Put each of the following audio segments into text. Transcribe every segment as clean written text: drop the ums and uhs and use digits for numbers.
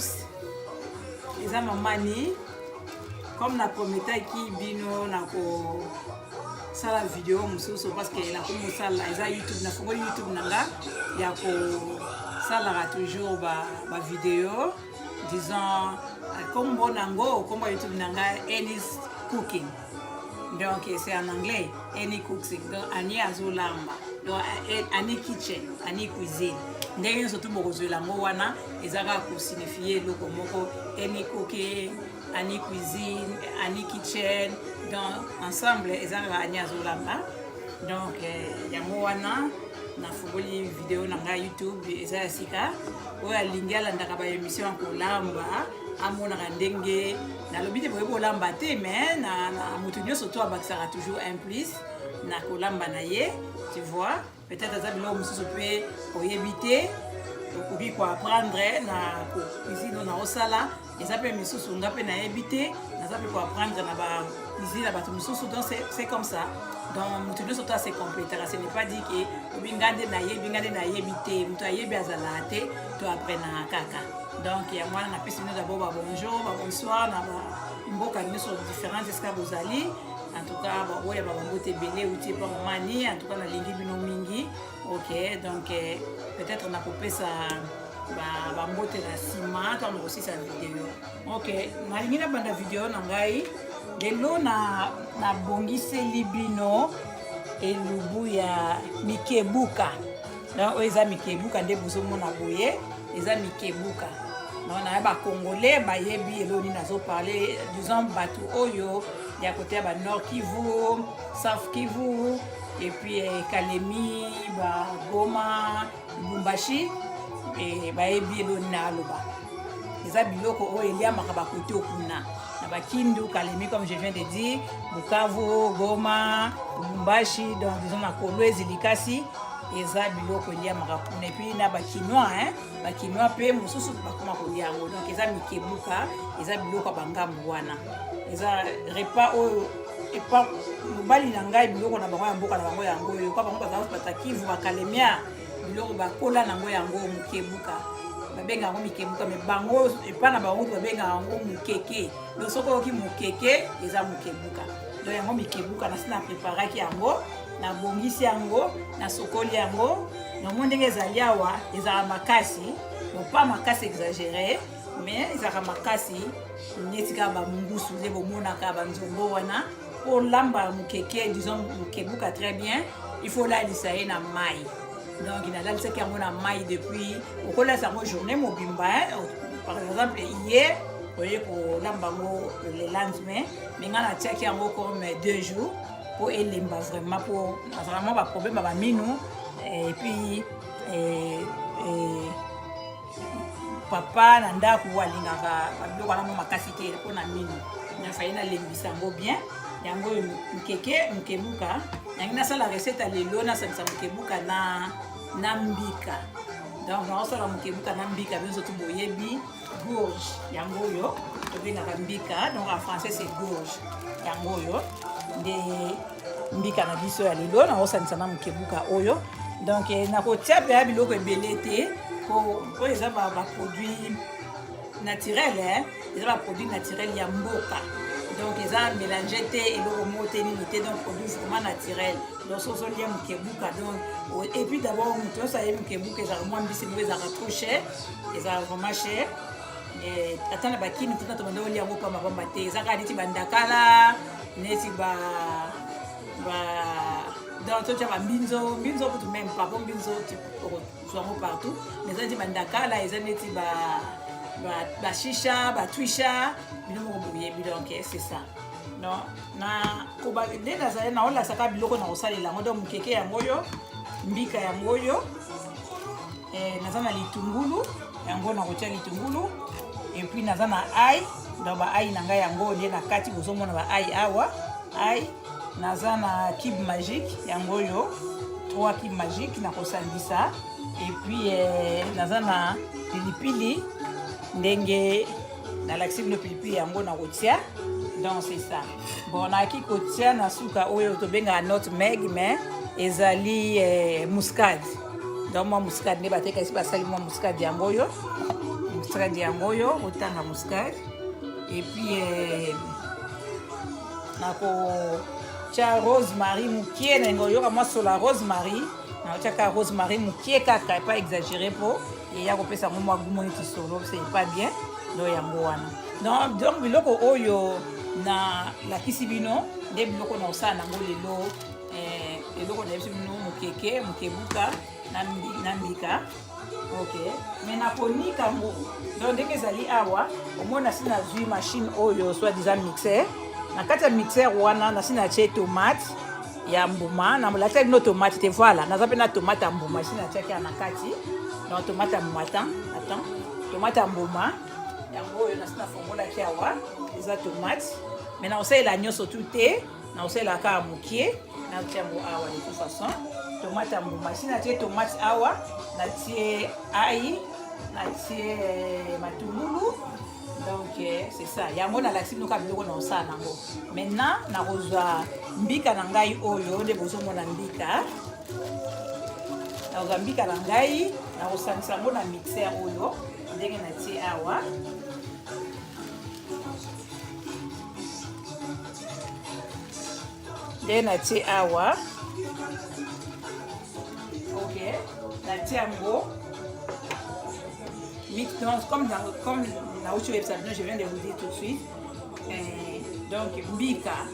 tous. Les mamani, comme la promettais qui bino na ko sala vidéo mususu parce que la comme sala eza YouTube na fongo YouTube nanga ya ko sala toujours ba vidéo disons comme bonango comme YouTube nanga Annie's Cooking. Donc c'est en anglais Annie Cooking. Donc Annie azolamba. Donc Annie Kitchen, Annie Cuisine. Ndenge surtout bokozwe lango wana ezaka ko signifier loko moko Annie Cooking, Annie Cuisine, Annie Kitchen. Donc ensemble ezaka Annie azolamba. Donc yango wana na fungoli vidéo nanga YouTube eza sika oya lingala ndaka ba émission ko lamba amona ndenge na lobite boyebo lamba te mais na mutunyo surtout abakisaka toujours un plus na ko lamba na ye tu vois peut-être ça bilo mususu pe oyebite okoki ko apprendre na ko cuisine na osala eza pe misusu ngape na yebite na za pe ko apprendre na ba cuisine na ba mususu donc c'est comme ça. Donc mutuno surtout c'est compléter, ce n'est pas dit que bingande na yebite mutu ayebi azala te to apprendre kaka. Donc il y a moi na pesi nous d'abord bonjour, bonsoir na mboka nyonso différentes est-ce que vous allez en tout cas bon ya ba mbote belé ou tie pas mani en tout cas na lingi bino mingi. OK, donc peut-être on a coupé ça ba mbote na sima to on aussi ça vidéo. OK, na lingi na banda vidéo na ngai lelo na bongiseli bino elubu ya mikebuka. Donc eza mikebuka nde bozomona boye eza mikebuka. Donc na ba congolais ba yebi eloni nazo parler disons batu oyo ya côté ba Nord Kivu, South Kivu et puis Kalemi, ba Goma, Lubumbashi et ba yebi eloni na aloba. Eza biloko oyo elia makaba côté okuna. Kindu, Kalemi, comme je viens de dire, Bukavu, Goma, Lubumbashi, donc disons na Kolwezi Likasi, eza biloko lia makapuna et puis na bakinois bakinois pe mususu bakoma kolia ngo donc eza mikebuka eza biloko bangambu wana eza repas oyo epa mobali na ngai biloko na bango ya mboka na bango yango yo kwa bango bazala batakivu bakalemia biloko bakola nango yango mikebuka babenga yango mikebuka me bango epa na bango babenga yango mukeke donc soko oki mukeke eza mukebuka donc yango mikebuka na sina préparaki yango na bongisi yango na sokoli yango na mondenge ezali awa ezala makasi bon pas makasi exagéré mais ezala makasi netika ba mungusu le bomonaka ba nzombo wana pour lamba mukeke disons mukebuka très bien il faut la lisaye na mai. Donc il a là ce qui a mon mai depuis au collège ça moi journée mobimba par exemple hier vous voyez pour lambango le lendemain mais on a checké en comme 2 jours pour elemba vraiment pour vraiment pas problème ba minu et puis papa na ndako walingaka biloko na makasi te pour na minu na faina lembisa ngo bien yango mkebuka na sala recette lelo na sansa mkebuka na mbika. Donc on sala mkebuka na mbika bien surtout boyebi gorge yango yo to benga mbika donc en français c'est gorge yango yo de mbika na biso ya lelo na osanisa na mkebuka oyo donc na kotia pe biloko ebele te po eza ba produit naturel eza ba produit naturel ya mboka. Donc ils ont mélangé et le remonté unité donc produit vraiment naturel donc ça sont liés mkebuka donc et puis d'abord on ça y mkebuka ça moins bisi mais ça trop cher et ça vraiment cher et attends ba kini tout to bando liango pa mabamba te ça ka diti bandakala neti ba dans tout ça mbinzo pour même pas bon mbinzo tu soit partout mais ça dit bandakala ils ont neti ba shisha ba twisha biloko boye biloko c'est ça non na ko ba ndena za na ola saka biloko na osalela ngo do mukeke yango yo mbika yango yo nazana litungulu yango na kotia litungulu et puis nazana ai donc ba ai nanga yango ndena kati bozomona ba ai awa ai nazana cube magique yango yo 3 cube magique na kosambisa et puis nazana pilipili ndenge na laxi no pilipili yango na kotia donc c'est ça bon na ki kotia na suka oyo to benga nutmeg mais ezali muscade donc moi muscade ne bateka isi basali moi muscade yango yo extrait de yangoyo otanga muscade et puis nako tia rosemary mukie na ngoyo kama sola rosemary na tia rosemary mukie kaka pas exagéré po et ya ko pesa mo gumo niti solo c'est pas bien do yango wana donc biloko oyo na la kisibino de biloko na osana ngo lelo eloko na bisibino mukeke mukebuka na mbika. Ok, mais na konika ngo donc dès que zali awa au moins na sina zui machine oyo soit disant mixer na kati ya mixer wana na sina che tomate ya mbuma na mulata no tomate te voilà na zape na tomate mbuma sina chaki na kati na tomate mbuma attends tomate mbuma ya oyo na sina fongola kiawa eza tomate mais na osela nyoso tout na osela ka mukie na tiambo awa de toute façon tomate mbuma sina che tomate awa na tie ail na tie matungulu donc c'est ça yango na laxi no ka biloko na osala nango maintenant na kozwa mbika na ngai oyo nde bozomona mbika na kozwa mbika na ngai na kosangisa yango na mixer oyo ndenge na tie awa ndenge na tie awa ok na tie yango comme na autre website, je viens de vous dire tout de suite. Donc, mbika,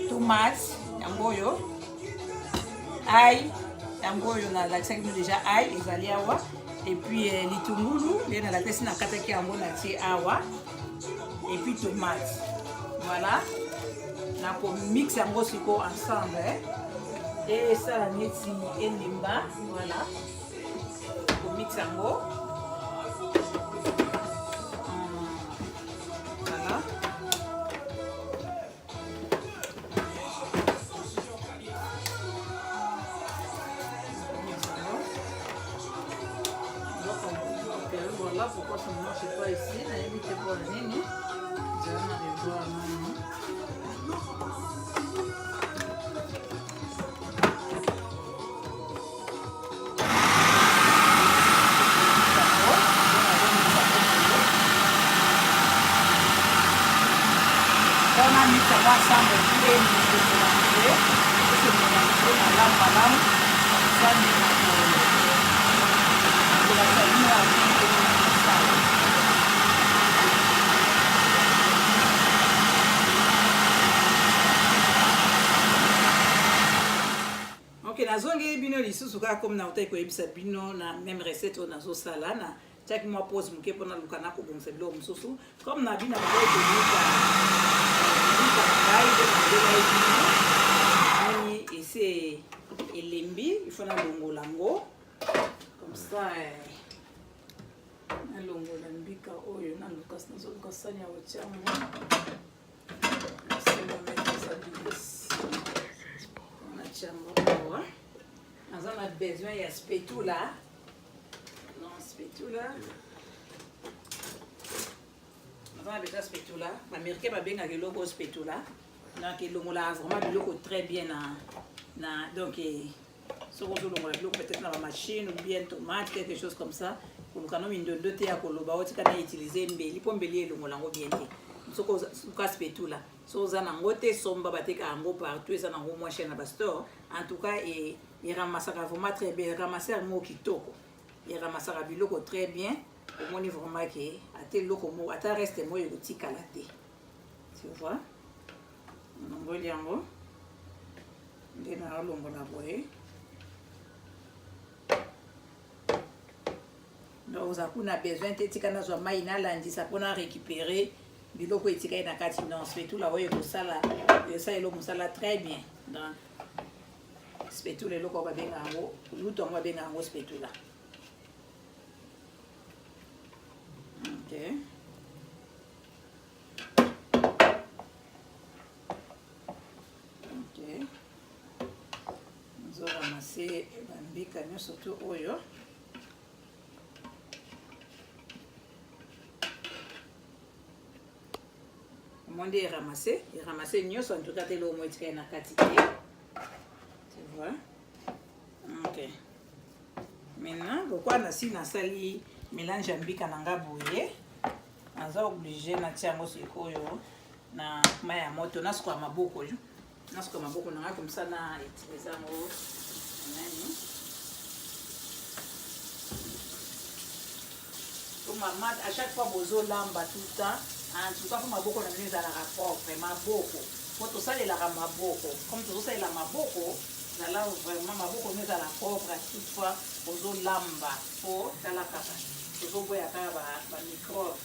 tomate, yangoyo, ail, yangoyo na la sac déjà ail, ezali awa, et puis litungulu, bien la tête na kataki yango na tie awa, et puis tomate. Voilà. Na ko mix yango siko ensemble, et ça la neti elimba, voilà. Ko mix yango. Voilà pourquoi ça ne marche pas ici. On a évité pour la ligne. Je vais en voir maintenant. On a mis ça ensemble tous les minutes de mélanger. C'est mélanger à la madame. Ça mélange. De la famille à la ok, nazongi bino lisusu kaka comme na utai koyebisa bino na même recette oyo nazosala na tiaki mwa pose moke mpona luka na kobongisa biloko mosusu comme na bino bakoyebika ngai nde nabengai bino moni ese elembi ifo nalongola yango comme ça nalongola mbika oyo nalukas nazoluka sani ya otiango on a besoin de spatula. Non, spatula. On a besoin de spatula. Ma mère qui m'a bien avec le logo spatula. Donc, il a vraiment le logo très bien. Donc, ce qu'on a peut-être dans la machine ou bien tomate, quelque chose comme ça. Pour nous, une de deux thé à coloba, on peut utiliser une belle. Il faut bélier le molango bien. Ce qu'on a spatula. So za nango te somba bateka yango partout eza nango moins cher na bastor en tout cas et ramassaka vraiment très bien ramasser mo kitoko et ramassaka biloko très bien au moni vraiment que ate loko mo ata reste mo yotika la te tu vois nango yango ndena longo na boye donc ça kuna besoin te tika na zo mai na landi ça pour récupérer biloko etika na kati non spatula oyo kosala elo mosala très bien donc spatula eloko babenga yango luto yango babenga yango spatula ok ok nzoramase bambika nyonso to oyo monde est ramassé nyos en tout cas telo mo etika na kati tu vois ok maintenant pourquoi na si na sali mélange ya mbika na nga boye naza obligé natia yango sikoyo na mai ya moto nasuka maboko na nga comme ça na utiliser yango nani maman à chaque fois bozolamba tout le temps en tout cas pour maboko na nini ezalaka propre maboko po tosalelaka maboko comme tozosalela maboko zala vraiment maboko nini ezala propre à toute fois bozolamba po tala kaka tozoboya kaka bamicrobe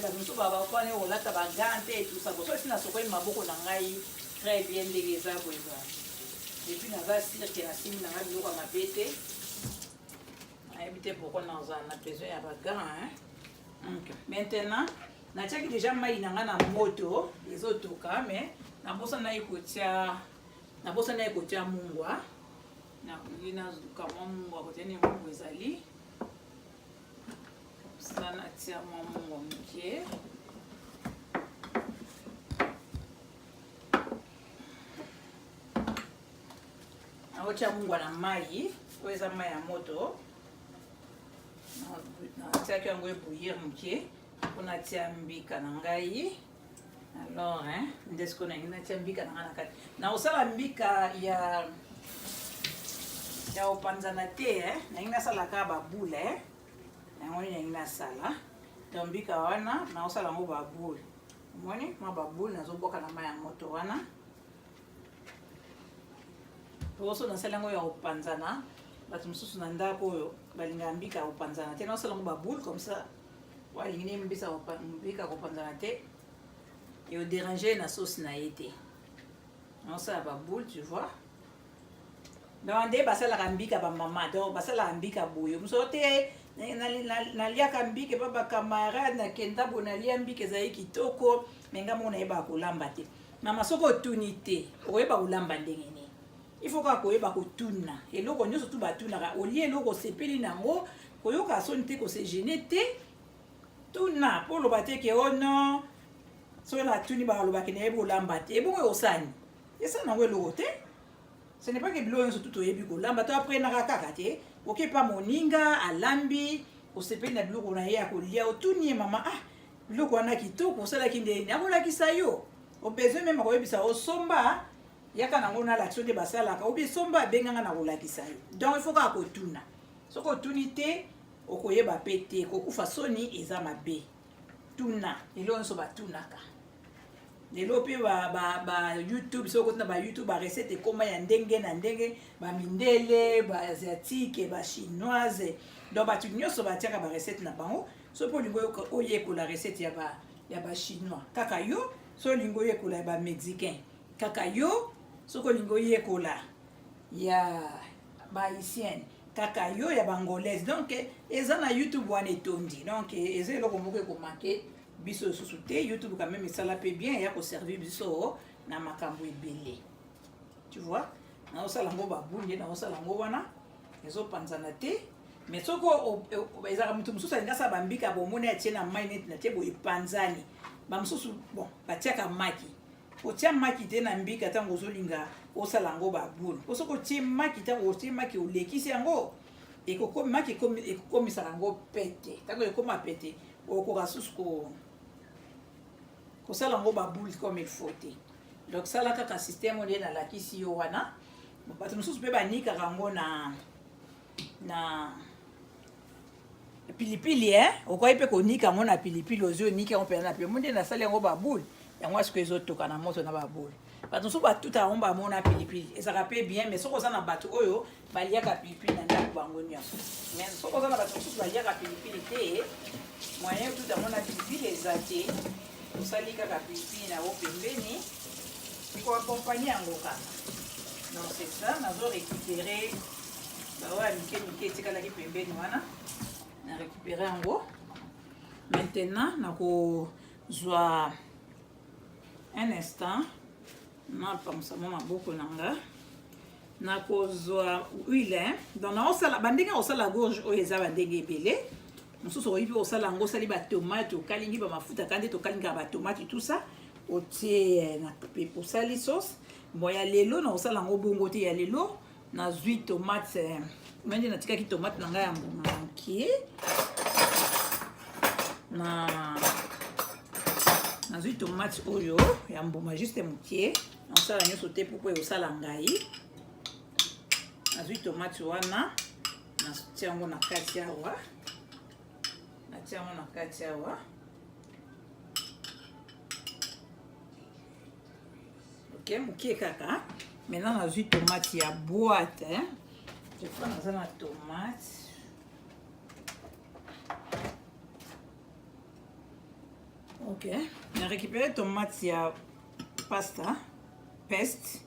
bamosusu bakwani olata bagante et tout ça boso esi nasokoyi maboko na ngai très bien ndenge eza boyeba epuis naza sirke nasimi na ngai biloko ya mabe te nayebi te pourkoi nazala na besoin ya bagan maintenant natiaki déjà mai na ngai na moto ezotoka mais nabosana ye kotia mungwa nakoki nazuka mwa mungwa kotiani mungwa ezali ça natia mwa mungwa moke nakotia mungwa na mai oyo eza mai ya moto natiaki yango ebouillir moke mpo natia mbika na ngai alors nde sikoyo nangi natia mbika na ngai na kati nakosala mbika ya kopanzana te nangi nasala kaka babule yango nini nangi nasala to mbika wana nakosala yango babule omoni mwa babule nazoboka na mai ya moto wana poso nasala yango ya kopanzana bato mosusu na ndako oyo balingaka mbika ya kopanzana te nakosala yango babule comme ça walingi ne mbika ya kopanzana te eodéranger na sauce na ye te nakosala baboule tu vois donc nde basalaka mbika bamama donc basalaka mbika boye mosusu te naliaka mbika epa bacamarade nakenda boye nalia mbika ezali kitoko me nga moko nayebaka kolamba te mama soki otuni te okoyeba kolamba ndenge nini il faut kaka koyeba kotuna eloko nyonso tu batunaka olie eloko osepeli nango koyoka soni te kosegene te tuna mpo oloba te ke ono soki natuni bakalobaki nayebi kolamba te ebongo osani esani nango eloko te ce n'est pas que biloko nyonso tu toyebi kolamba to aprenaka kaka te okepa moninga alambi osepeli na biloko na ye ya kolia otuni ye mama biloko wana kitoko osalaki ndeni akolakisa yo obesoin meme akoyebisa osomba yaka nango nalakisa nde basalaka obi somba abenganga na kolakisa yo donc il faut kaka kotuna soki otuni te okoyeba pe te kokufa soni eza mabe tuna eloko nyonso batunaka lelo mpe youtube soki okotuna youtube barecette ekoma ya ndenge na ndenge bamindele baasiatique bachinoise donc bato nyonso batiaka barecette na bango so mpo olingi oyekola recette ya bachinois kaka yo so olingi oyekola ya bamexicain kaka yo soki olingi oyekola ya bahaïtienne kaka yo ya bangolaise donc eza na youtube wana etondi donc eza eloko moko ekomake biso lisusu te youtube quand même esala mpe bien ya koservir biso na makambo ebele tu vois naosala yango babule nde naosala yango wana ezopanzana te mais soki ezalaka moto mosusu alingi asala bambika bomoni atie na mai neti natie boye epanzani bamosusu bon batiaka maki otia maki te na mbika ntango ozolinga osala yango babule po soki otie maki ntango otie maki olekisi yango maki ekokomisaka yango pete ntango ekoma pete okoka susu kosala yango babule comme il faut te donc sala kaka système oyo nde nalakisi yo wana bato mosusu mpe banikaka yango na pilipili okoki mpe konika yango na pilipili ozwi onika yango mpena na pili nde nasali yango babule yango asiko ezotoka na moto na babule bato mosusu batuta yango bamona pilipili ezalaka mpe bien mais soki oza na bato oyo baliaka pilipili na ndako bango nyonso mais soki oza na bato mosusu baliaka pilipili te moyen otuta yango na pilipili eza te osali kaka pilipili na yo pembeni ekoakompagne yango kaka donc c'est ça nazo récupérer baoya mike etikalaki pembeni wana na récupérer yango maintenant nakozwa un instant napamusa mwa maboko na nga nakozwa huile donc naosala bandenge osala gorge oyo eza bandenge ebele mosusu okoki mpe osala yango osali batomate okalingi bamafuta kandi tokalingaka batomate tout ça otie na pepe osali sauce bon ya lelo na osala yango bongo te ya lelo nazwi tomate manje natikaki tomate na ngai ya mbuma mokie nazwi tomate oyo ya mbuma juste mokie nasala nyonso te mpo ekosala ngai nazwi tomate wana natia yango na kati awa ok mokie kaka maintenant nazwi tomate ya boîte je prends naza na tomate ok na récupéré tomate ya peste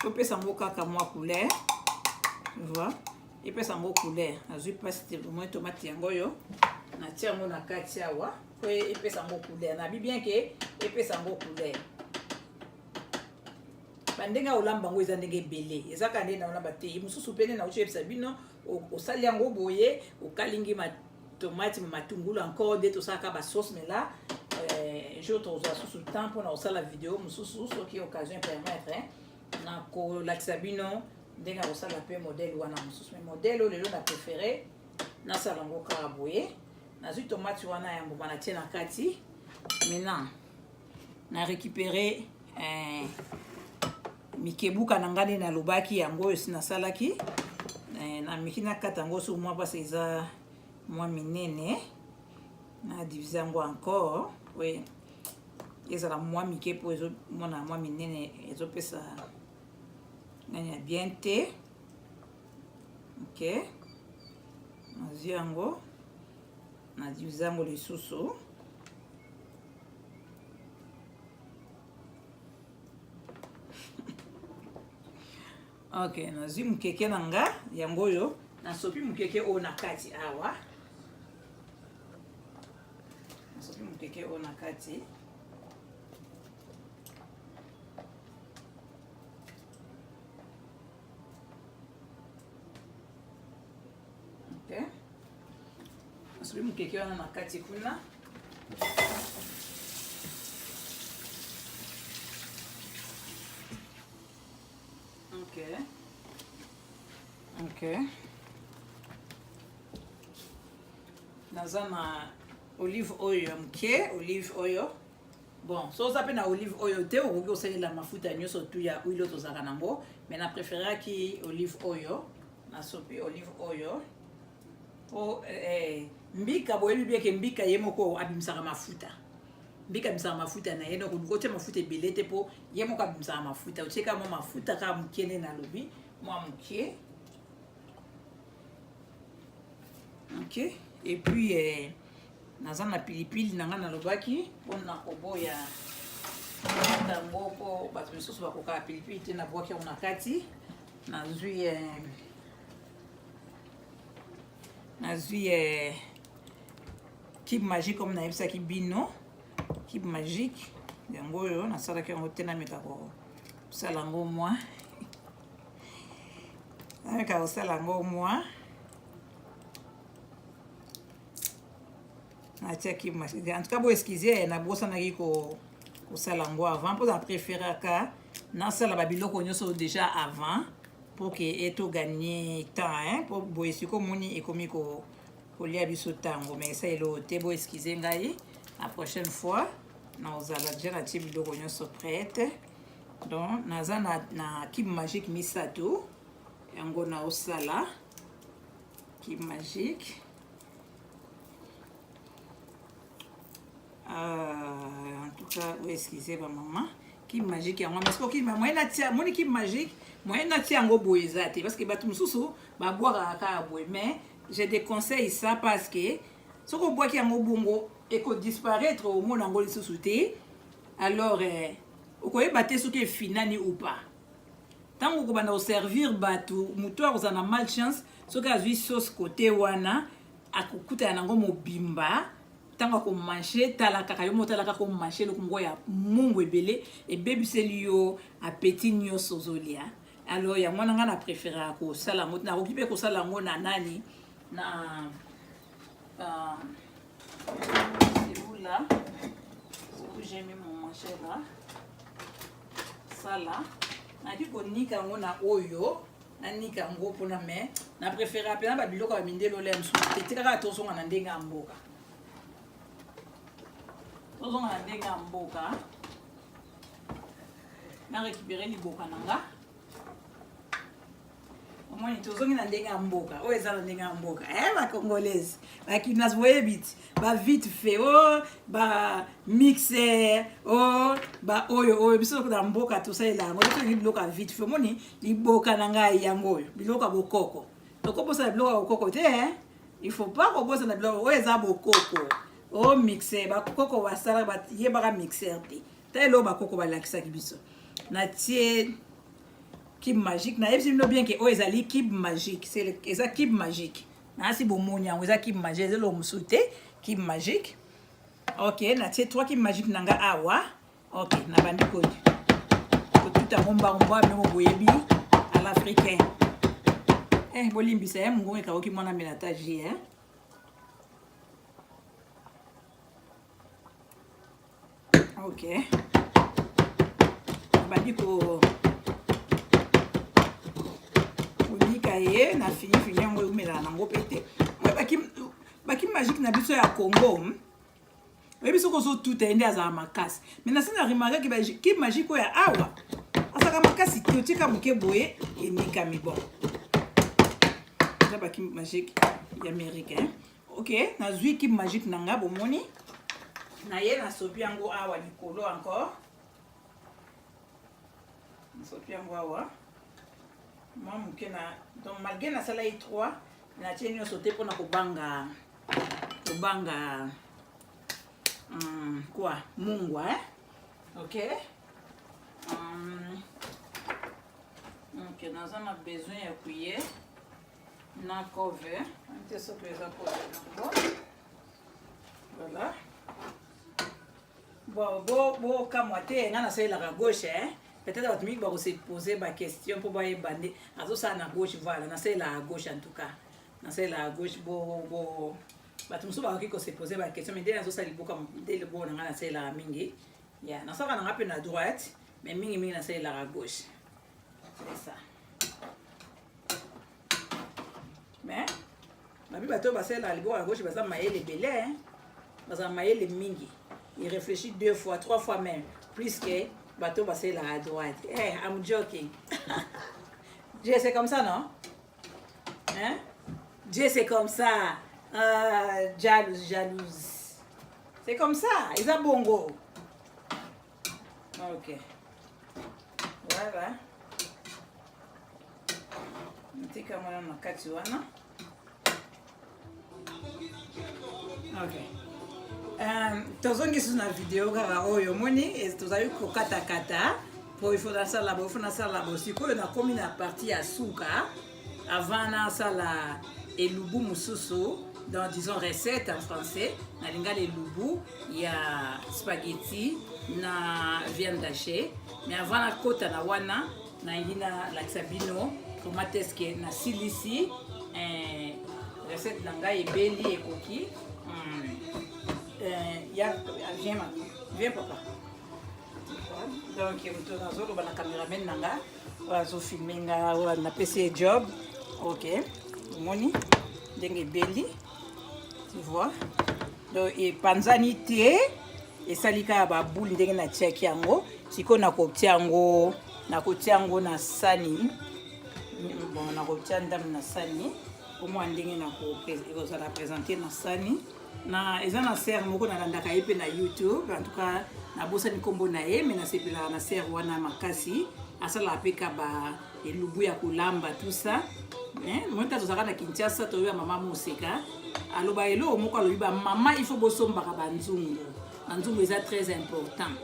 opesa yango kaka mwa couleur vois epesa yango couleur nazwi peste moi tomate yango oyo natia yango na kati awa po epesa yango couleur nabi bien ke epesa yango couleur bandenge olamba yango eza ndenge ebele ezaka nde na olamba te mosusu pene na oyebisa bino osali yango boye okalingi tomate matungulu encore nde tosalaka basauce mais là jour tozwa susu temps mpona kosala video mosusu soki occasion permettre na kolakisa bino ndenge akosala mpe modèle wana mosusu mais modèle oyo lelo na préféré nasala yango kaka boye nazwi tomate wana ya mbuma natie na kati maintenant na récupéré mikebuka na ngai nde nalobaki yango oyo nasalaki na miki nakata yango so mwa mpasi eza mwa minene na divise yango encore we ezala mwa mike mpo ezomona mwa minene ezopesa nani ya bien te ok nazwi yango na divise yango lisusu ok nazwi mokeke na nga yango oyo nasopi mokeke oyo na kati awa nasopi mokeke oyo na kati ok nasopi mokeke wana na kati kuna ok naza na olive oil ya moke olive oil bon so oza mpe na olive oil te okoki kosalela mafuta nyonso tu ya huile tozalaka nango mais na préféraki olive oil nasopi olive oil po mbika boyebi bieke mbika ye moko abimisaka mafuta mbika abimisaka mafuta na ye donc oluki otia mafuta ebele te mpo ye moko abimisaka mafuta otieka mwa mafuta kaka mokie nde nalobi mwa mokie ok et puis naza na pilipili na nga nalobaki mpona koboya yango mpo bato misusu bakokaka pilipili te nabwaki yango na kati nazwi cube magique comme nayebisaki bino cube magique yango oyo nasalaki yango te nameka kosala yango mwa nameka kosala yango mwa natiaki magique en tout cas bo excuse nabosanaki kosala yango avant mpo na préféraka nasala babiloko nyonso déjà avant pour que eto gagner temps pour boye siko moni ekomi kolia biso tango mais ça elo te bo excuse ngai la prochaine fois na ozala déjà natie biloko nyonso prête donc naza na cube magique misato yango na osala cube magique en tout cas oui excusez ma maman cube magique yango mais ce qui moyen natia moni cube magique moyen natia yango boye eza te parce que bato mosusu babwaka kaka boye mais je déconseille ça parce que soki obwaki yango bongo ekodisparaître omona yango lisusu te alors okoyeba te soki efinani ou pas ntango okobanda koservir bato moto akozala na malchance soki azwi sauce kote wana akokutana nango mobimba ntango akomanche tala kaka yo motala kaka komanche eloko moko ya mungu ebele ebebiseli yo appétit nyonso ozolia alors yango na nga na préféré kosala yango nakoki mpe kosala yango na nani na c'est où là c'est où j'ai mis mon manche là ça là naki konika yango na oyo nanika ngo pona me na préféré apena ba biloko ba mindelo le msu tetika tozonga na ndenga mboka na récupérer liboka nanga omoni tozongi na ndenga mboka oyo eza na ndenga mboka ba congolaise ba kinas voye bit ba vite fait ba mixer ba oyo biso na mboka tosalela ngo toki biloko vite fait omoni liboka nanga yango oyo biloko bokoko tokobosa biloko bokoko te il faut pas kobosa na biloko oyo eza bokoko mixer ba koko wasala ba yebaka mixer te telo ba koko balakisaki biso na tie Kib magique na yebisi bino bien que ezali kib magique c'est eza kib magique na si bomonya eza kib magique ezelo musute kib magique OK na tie 3 kib magique nanga awa OK na bandi ko tout a bomba mo boyebi à l'africain bolimbi ça mungu ka oki mwana melata ji OK bandi ko na fini yango umela nango pete baki magique na biso ya Congo biso ko so tout ende azala makasi mais na sina remarquer que ki magique ya awa asaka makasi tiotika muke boye enika mi bon ça baki magique ya américain OK na zui ki magique nanga bomoni na ye na sopi yango awa likolo encore na sopi yango awa moi mukena donc malgré na sala 3 na tieni yo sauter pour na kobanga quoi mungwa OK OK nous avons besoin ya cuillère na cover on ça que ça cover voilà bon comme te na sala la gauche peut-être que tu vas se poser ma question pour voir bandé azo ça na gauche voilà na c'est la gauche en tout cas na c'est la gauche ba tu muso ba ko se poser ma question mais dès azo ça liboka dès le bon na c'est la mingi ya na ça na ngape na droite mais mingi na c'est la gauche c'est ça mais ma bi bato ba c'est la liboka à gauche ba ça maele belé ba ça maele mingi il réfléchit 2 fois 3 fois même plus que bateau passer là à droite. I'm joking. Dieu c'est comme ça, non? Hein? Dieu c'est comme ça. Jalouse. C'est comme ça. Ils ont bongo. OK. Voilà. Nti kama na kati wana. OK. Tozongi suna video kaka oyo moni tozayi kokata po ifo na sala bo sikoyo na komi na partie ya suka avant na sala elubu mususu dans disons recette en français na linga elubu ya spaghetti na viande hachée mais avant na kota na wana na ingina la sabino tomateske na silisi recette nanga ebeli ekoki viens papa donc on tourne dans la caméraman nanga on va filmer nga on a PC job OK moni dengue belly tu vois donc et panzani té et salika ba boule ndenge na check yango siko na kotia yango na sani bon na kotia ndam na sani au moins ndenge na ko za la présenter na sani na ezana serre moko na landaka yepe na YouTube en tout cas na bosa ni kombo na ye mais na sepela na serre wana makasi asala peka ba elubu ya kulamba tout ça moi ta tozaka na Kinshasa to ya mama Moseka aloba elo moko alobi ba mama il faut bosomba ka banzungu eza très important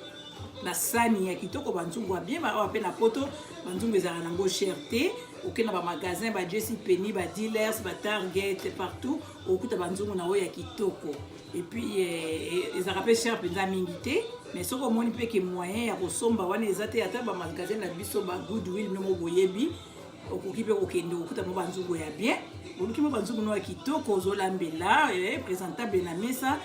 la sani ya kitoko banzungu ya bien ba pe na poto banzungu ezala nango cherté okena ba magasin ba JC Penney ba dealers ba Target partout okuta banzungu na oya kitoko et puis ils rappellent cher penza mingité mais soko moni pe ke moyen ya kosomba wana ezate ata ba magasin na biso ba Goodwill no boyebi okoki pe okende okuta mo banzungu ya bien oluki mo banzungu no ya kitoko ozolambela présentable na mesa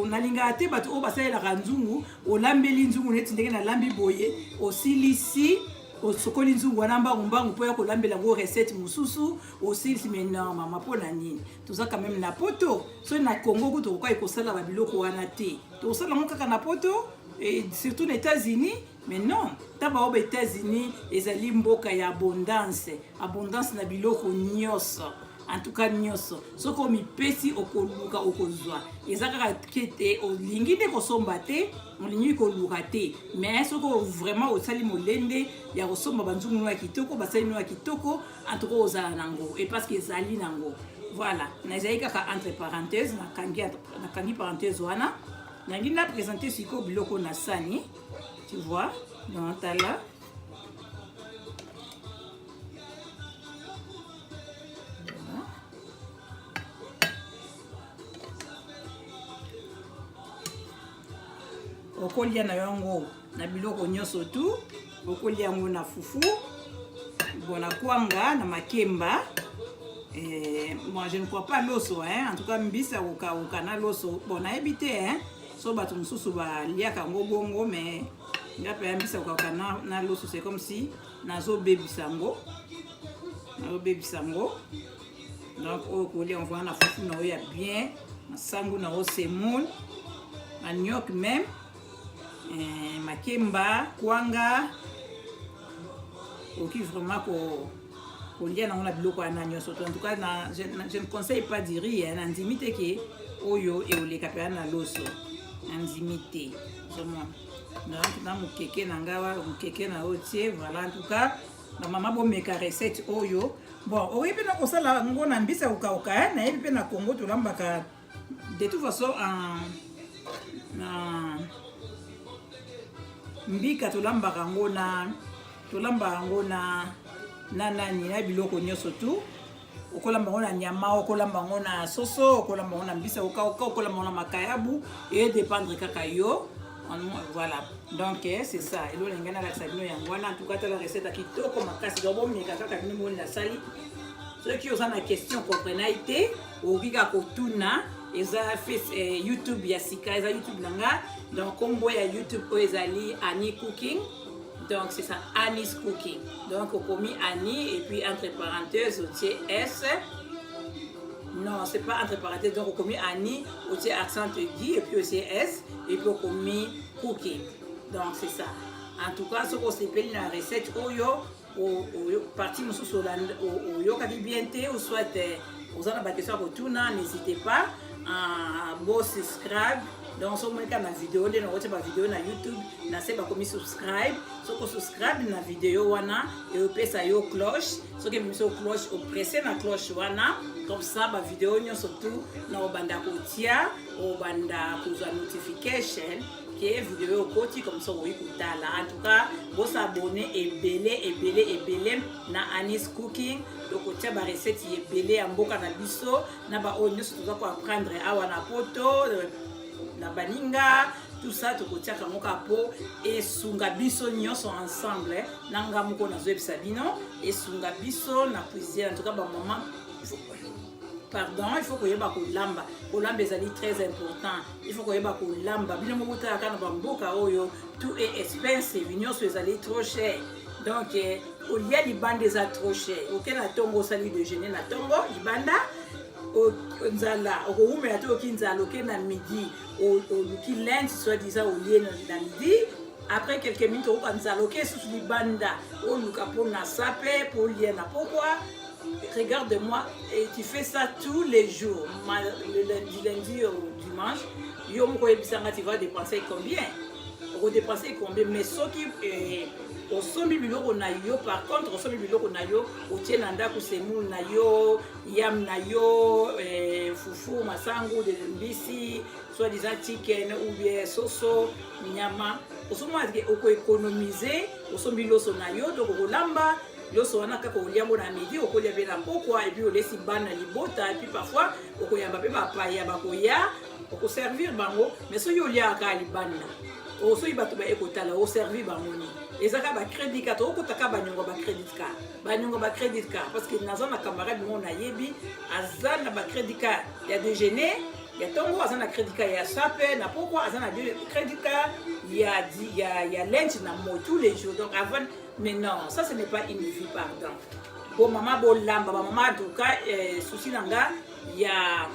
nalinga te bato o basalela kanzungu olambeli nzungu neti ndenge na lambi boye osilisi osokoli nzungu wana mbangu mpo ya kolambela ngo recette mosusu osilisi mais non mama mpo na nini toza quand même na poto so na Congo ko tokoka ekosala babiloko wana te tokosala ngo kaka na poto et surtout les États-Unis mais non taba oba États-Unis ezali mboka ya abondance na biloko nyonso en tout cas nyonso soko mipesi okoluka okozwa ezaka kete olingi nde kosomba te olingi koluka te mais soko vraiment osali molende ya kosomba banzungu ya kitoko basali ya kitoko en tout cas ozala nango et parce que ezali nango voilà nazali kaka entre parenthèses nakangi parenthèse wana nangi na présenter siko biloko na sani tu vois dans tala okolia na yango na biloko nyonso tu okolia yango na fufu bona kwanga na makemba moi je ne crois pas loso hein en tout cas mbisa oka na loso bona ebité hein so bato mususu ba liaka ngo bongo mais ngape mbisa oka na loso c'est comme si nazo bebisango donc okolia on voit na fufu na oya bien na sangu na o semoule manioc même makemba kwanga oki vraiment ko lia na biloko na nyonso en tout cas je ne conseille pas de riz na ndimite ke oyo e oleka pe na loso na ndimite vraiment na mukeke na ngawa mukeke na otie voilà en tout cas na mama bo meka recette oyo bon oyi pe na kosala ngo na mbisa ukauka na yebi pe na Congo tolambaka de toute façon mbika tolambaka ngo na nani na biloko nyonso tu okolamba ngo na nyama okolamba ngo na soso okolamba ngo na mbisa okolamba ngo na makayabu et dépendre kaka yo voilà donc c'est ça et lo lengana la sabino yango wana en tout cas la recette kitoko makasi dobo meka kaka bino mo na sali ceux qui ont une question comprenait okika kotuna eza YouTube ya sika eza YouTube nanga donc combo ya YouTube ezali Annie Cooking donc c'est ça Annie's Cooking donc on commis Annie et puis entre parenthèses au S non c'est pas entre parenthèses donc on commis Annie au accent aigu et puis aussi S et puis on commis Cooking donc c'est ça en tout cas ce qu'on s'appelle la recette oyo partie mususu oyo kadi bien te ou soit aux ana ba question ko tuna n'hésitez pas à subscribe donc so mweka na video nde na wote ba video na YouTube na seba komi subscribe so ko subscribe na video wana et opesa yo cloche so ke miso cloche o presser na cloche wana comme ça ba video nyonso tout na obanda kotia obanda kuza notification que vidéo koti comme ça oui kutala en tout cas vous abonner ebele na Annie's Cooking donc otia ba recette ebele ya mboka na biso na ba onyo so ko apprendre awa na poto na baninga tout ça to kotia kango kapo et sunga biso nyonso ensemble na ngamuko na zoebisa bino et sunga biso na cuisine en tout cas ba maman pardon il faut que yeba kolamba ezali très important il faut que yeba kolamba bino mobota kana ba mboka oyo tout est expensive nyonso ezali trop cher donc olia libanda eza trop cher okena tongo sali de jeûner na tongo libanda nzala okoumela to okinzala okena midi oluki lunch soit disant olie na midi après quelques minutes okanzala okesusu libanda oluka pona sape pour lier na pourquoi regarde-moi et tu fais ça tous les jours du lundi au dimanche yo moko ebisanga tu vas dépenser combien on dépenser combien mais ce qui osombi biloko na yo par contre osombi biloko na yo otie na ndako semoule na yo yam na yo fufu masango de mbisi soit disant chicken ou bien soso nyama osomwa oko économiser osombi loso na yo donc olamba loso wana kaka oliambo na midi okolia pe na pokwa et puis olesi bana libota et puis parfois okoyamba pe bapaya bakoya okoservir bango mais so yo liaka libanda so ibato ba ekotala o servir bango ni ezaka ba credit card okotaka banyongo ba credit card parce que naza na camarade mon na yebi azana ba credit card ya déjeuner ya tongo azana credit card ya sape na pourquoi azana credit card ya lunch na mo tous les jours donc avant Mais non, ça ce n'est pas une vie, pardon. Bon, maman, bon, lamba, maman, en tout cas, souci nanga, il y a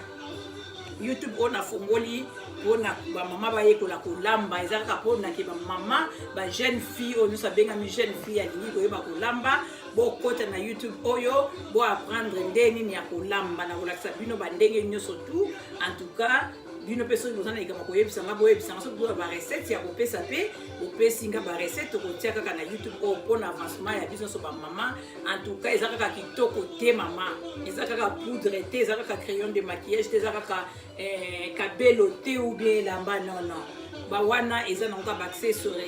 YouTube, on a fongoli, on a maman, ba ye kola kolamba, ils ont capone que maman, ba jeune fille, on nous a bien mis jeune fille à l'île, ba kolamba, bon côté na YouTube, oyo, bon apprendre ndeni ni a kolamba, na kola sabino bandenge nyoso tout, en tout cas. Bino personne besoin na kama koyebisa nga boyebisa nga so ko ba recette ya kopesa pe opesi nga ba recette ko tia kaka na YouTube o pona avancement ya biso so ba maman en tout cas ezaka kaka kitoko te maman ezaka kaka poudre te ezaka kaka crayon de maquillage te ezaka kaka kabelo te ou bien lamba non non ba wana ezana nga ba accessoire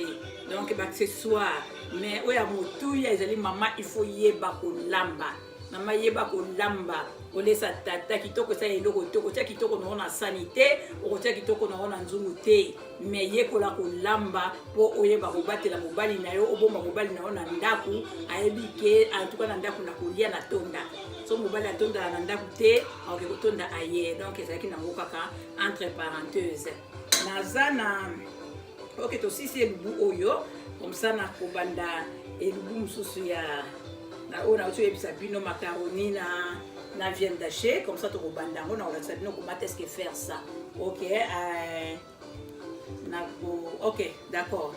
donc ba accessoire mais oya motu ya ezali maman il faut yeba ko lamba maman yeba ko lamba olesa tata kitoko sa eloko toko tia kitoko na sanité o tia kitoko na nzungu te mais yekola ko lamba po oyeba ko batela mobali na yo obomba mobali na yo na ndaku ayebi ke en tout cas na ndaku na kolia na tonda so mobali atonda na ndaku te aoke kotonda aye donc ezalaki na ngokaka entre parenthèses nazana ok to sisi elubu oyo comme ça na kobanda elubu mususu ya na ona oto yebisa bino macaroni na viande hachée comme ça to kobanda ngo na olakisa bino comment est-ce que faire ça ok ok d'accord